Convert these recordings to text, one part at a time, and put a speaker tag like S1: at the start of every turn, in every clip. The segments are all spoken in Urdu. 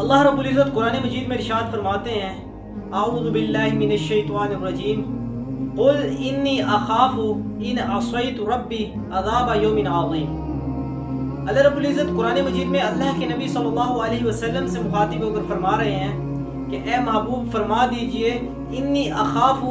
S1: اللہ رب العزت قرآن مجید میں ارشاد فرماتے ہیں، اعوذ باللہ من الشیطان الرجیم، قل انی اخاف ان عصیت ربی عذاب یوم عظیم۔ اللہ رب العزت قرآن مجید میں اللہ کے نبی صلی اللہ علیہ وسلم سے مخاطب ہو کر فرما رہے ہیں کہ اے محبوب فرما دیجئے انی اخاف،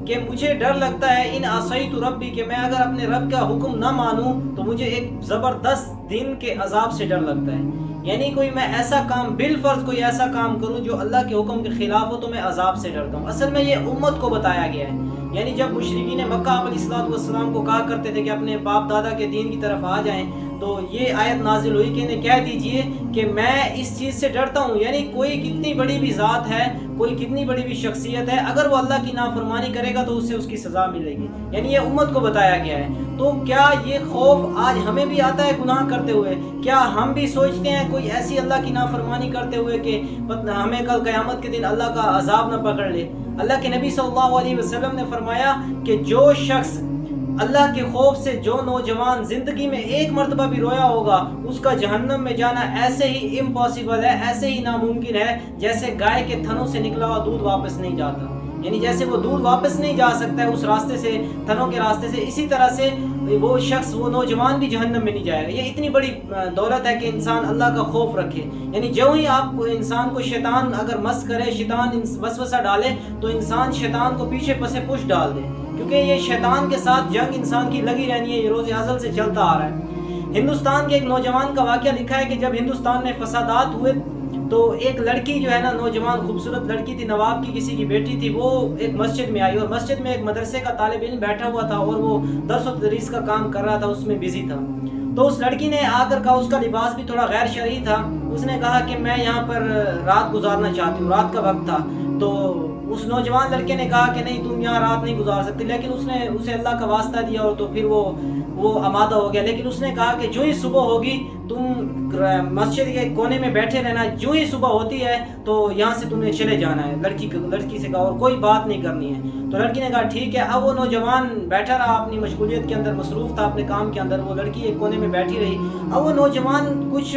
S1: کہ مجھے ڈر لگتا ہے ان عصیت ربی، کہ میں اگر اپنے رب کا حکم نہ مانوں تو مجھے ایک زبردست دن کے عذاب سے ڈر لگتا ہے۔ یعنی کوئی میں ایسا کام بالفرض کوئی ایسا کام کروں جو اللہ کے حکم کے خلاف ہو تو میں عذاب سے ڈرتا ہوں۔ اصل میں یہ امت کو بتایا گیا ہے، یعنی جب مشرکین مکہ علیہ السلام کو کہا کرتے تھے کہ اپنے باپ دادا کے دین کی طرف آ جائیں، تو یہ آیت نازل ہوئی کہ انہیں کہہ دیجئے کہ میں اس چیز سے ڈرتا ہوں، یعنی کوئی کتنی بڑی بھی ذات ہے، کوئی کتنی بڑی بھی شخصیت ہے، اگر وہ اللہ کی نافرمانی کرے گا تو اس سے اس کی سزا ملے گی، یعنی یہ امت کو بتایا گیا ہے۔ تو کیا یہ خوف آج ہمیں بھی آتا ہے گناہ کرتے ہوئے؟ کیا ہم بھی سوچتے ہیں کوئی ایسی اللہ کی نافرمانی کرتے ہوئے کہ ہمیں کل قیامت کے دن اللہ کا عذاب نہ پکڑ لے؟ اللہ کے نبی صلی اللہ علیہ وسلم نے فرمایا کہ جو شخص اللہ کے خوف سے، جو نوجوان زندگی میں ایک مرتبہ بھی رویا ہوگا، اس کا جہنم میں جانا ایسے ہی امپاسبل ہے، ایسے ہی ناممکن ہے جیسے گائے کے تھنوں سے نکلا ہوا دودھ واپس نہیں جاتا، یعنی جیسے وہ دودھ واپس نہیں جا سکتا ہے اس راستے سے، تھنوں کے راستے سے، اسی طرح سے وہ شخص، وہ نوجوان بھی جہنم میں نہیں جائے گا۔ یہ اتنی بڑی دولت ہے کہ انسان اللہ کا خوف رکھے، یعنی جو ہی آپ انسان کو شیطان اگر مس کرے، شیطان وسوسہ ڈالے تو انسان شیطان کو پیچھے پسے پش ڈال دے، کیونکہ یہ شیطان کے ساتھ جنگ انسان کی لگی رہنی ہے، یہ روز ازل سے چلتا آ رہا ہے۔ ہندوستان کے ایک نوجوان کا واقعہ لکھا ہے کہ جب ہندوستان میں فسادات ہوئے تو ایک لڑکی جو ہے نا، نوجوان خوبصورت لڑکی تھی، نواب کی کسی کی بیٹی تھی، وہ ایک مسجد میں آئی، اور مسجد میں ایک مدرسے کا طالب علم بیٹھا ہوا تھا اور وہ درس و تدریس کا کام کر رہا تھا، اس میں بزی تھا۔ تو اس لڑکی نے آ کر کہا، اس کا لباس بھی تھوڑا غیر شرعی تھا، اس نے کہا کہ میں یہاں پر رات گزارنا چاہتی ہوں، رات کا وقت تھا۔ تو اس نوجوان لڑکے نے کہا کہ نہیں، تم یہاں رات نہیں گزار سکتی، لیکن اس نے اسے اللہ کا واسطہ دیا، اور تو پھر وہ آمادہ ہو گیا۔ لیکن اس نے کہا کہ جو ہی صبح ہوگی تم مسجد کے کونے میں بیٹھے رہنا، جو ہی صبح ہوتی ہے تو یہاں سے تمہیں چلے جانا ہے۔ لڑکی سے کہا، اور کوئی بات نہیں کرنی ہے۔ تو لڑکی نے کہا ٹھیک ہے۔ اب وہ نوجوان بیٹھا رہا، اپنی مشغولیت کے اندر مصروف تھا، اپنے کام کے اندر، وہ لڑکی ایک کونے میں بیٹھی رہی۔ اب وہ نوجوان کچھ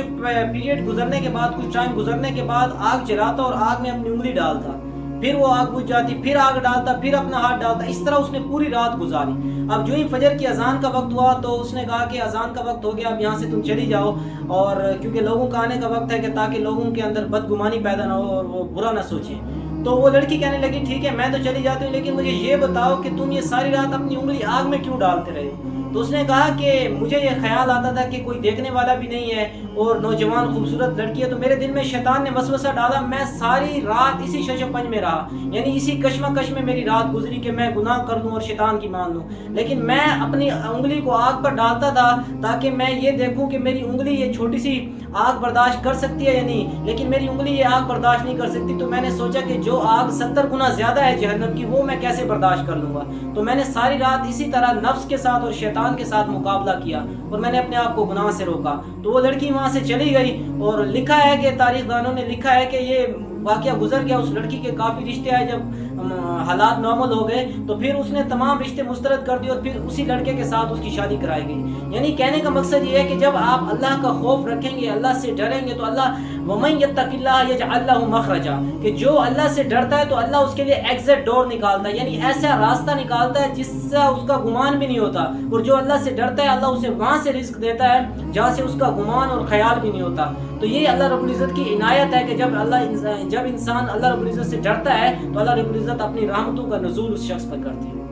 S1: پیریڈ گزرنے کے بعد، کچھ ٹائم گزرنے کے بعد آگ جلاتا اور آگ میں اپنی انگلی ڈالتا، پھر وہ آگ بجھ جاتی، پھر آگ ڈالتا، پھر اپنا ہاتھ ڈالتا، اس طرح اس نے پوری رات گزاری۔ اب جو ہی فجر کی اذان کا وقت ہوا تو اس نے کہا کہ اذان کا وقت ہو گیا، اب یہاں سے تم چلی جاؤ، اور کیونکہ لوگوں کا آنے کا وقت ہے، کہ تاکہ لوگوں کے اندر بدگمانی پیدا نہ ہو اور وہ برا نہ سوچیں۔ تو وہ لڑکی کہنے لگی ٹھیک ہے میں تو چلی جاتی ہوں، لیکن مجھے یہ بتاؤ کہ تم یہ ساری رات اپنی انگلی آگ میں کیوں ڈالتے رہے؟ تو اس نے کہا کہ مجھے یہ خیال آتا تھا کہ کوئی دیکھنے والا بھی نہیں ہے اور نوجوان خوبصورت لڑکی ہے، تو میرے دل میں شیطان نے وسوسہ ڈالا، میں ساری رات اسی شش و پنج میں رہا، یعنی اسی کشمکش میں میری رات گزری کہ میں گناہ کر لوں اور شیطان کی مان لوں۔ لیکن میں اپنی انگلی کو آگ پر ڈالتا تھا تاکہ میں یہ دیکھوں کہ میری انگلی یہ چھوٹی سی آگ برداشت کر سکتی ہے یا نہیں، لیکن میری انگلی یہ آگ برداشت نہیں کر سکتی۔ تو میں نے سوچا کہ جو آگ 70 گنا زیادہ ہے جہنم کی، وہ میں کیسے برداشت کر لوں گا۔ تو میں نے ساری رات اسی طرح نفس کے ساتھ اور شیطان کے ساتھ مقابلہ کیا اور میں نے اپنے آپ کو گناہ سے روکا۔ تو وہ لڑکی وہاں سے چلی گئی، اور لکھا ہے کہ تاریخ دانوں نے لکھا ہے کہ یہ واقعہ گزر گیا، اس لڑکی کے کافی رشتے آئے، جب حالات نارمل ہو گئے تو پھر اس نے تمام رشتے مسترد کر دیے اور پھر اسی لڑکے کے ساتھ اس کی شادی کرائی گئی۔ یعنی کہنے کا مقصد یہ ہے کہ جب آپ اللہ کا خوف رکھیں گے، اللہ سے ڈریں گے، تو اللہ وَمَن يَتَّقِ اللَّهَ يَجْعَلْ لَهُ مَخْرَجًا، کہ جو اللہ سے ڈرتا ہے تو اللہ اس کے لیے ایگزٹ ڈور نکالتا ہے، یعنی ایسا راستہ نکالتا ہے جس سے اس کا گمان بھی نہیں ہوتا، اور جو اللہ سے ڈرتا ہے اللہ اسے وہاں سے رزق دیتا ہے جہاں سے اس کا گمان اور خیال بھی نہیں ہوتا۔ تو یہ اللہ رب العزت کی عنایت ہے کہ جب انسان اللہ رب العزت سے ڈرتا ہے تو اللہ رب العزت اپنی رحمتوں کا نزول اس شخص پر کرتی ہے۔